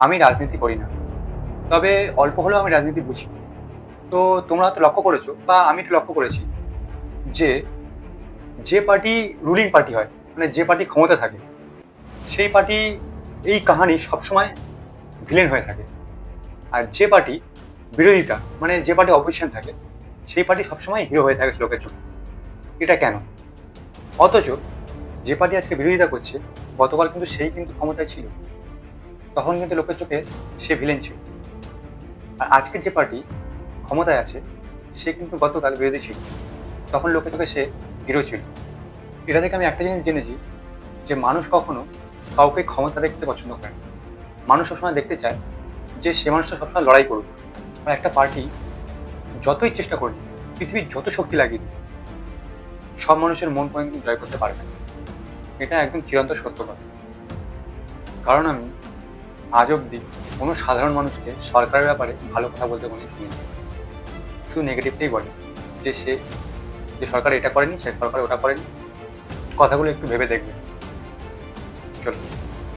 আমি রাজনীতি করি না, তবে অল্প হলেও আমি রাজনীতি বুঝি। তো তোমরা হয়তো লক্ষ্য করেছো বা আমি একটু লক্ষ্য করেছি যে যে পার্টি রুলিং পার্টি হয়, মানে যে পার্টি ক্ষমতা থাকে, সেই পার্টি এই কাহানি সবসময় ভিলেন হয়ে থাকে। আর যে পার্টি বিরোধিতা, মানে যে পার্টি অপোজিশন থাকে, সেই পার্টি সবসময় হিরো হয়ে থাকে লোকের চোখে। এটা কেন? অথচ যে পার্টি আজকে বিরোধিতা করছে, গতকাল কিন্তু সেই কিন্তু ক্ষমতায় ছিল, তখন কিন্তু লোকের চোখে সে ভিলেন ছিল। আর আজকে যে পার্টি ক্ষমতায় আছে, সে কিন্তু গতকাল বিরোধী ছিল, তখন লোকের চোখে সে হিরো ছিল। এটা থেকে আমি একটা জিনিস জেনেছি, যে মানুষ কখনো কাউকে ক্ষমতা দেখতে পছন্দ করে না। মানুষ সবসময় দেখতে চায় যে সে মানুষটা সবসময় লড়াই করুক। আর একটা পার্টি যতই চেষ্টা করুক, পৃথিবীর যত শক্তি লাগিয়ে দিক, সব মানুষের মন কিন্তু জয় করতে পারবে না। এটা একদম চিরন্তন সত্য কথা। কারণ আমি আজ অব্দি কোনো সাধারণ মানুষকে সরকারের ব্যাপারে ভালো কথা বলতে কোনো শুনিনি। শুধু নেগেটিভটাই বলে, যে যে সরকার এটা করেনি, সে সরকার ওটা করেনি। কথাগুলো একটু ভেবে দেখবে। চলো।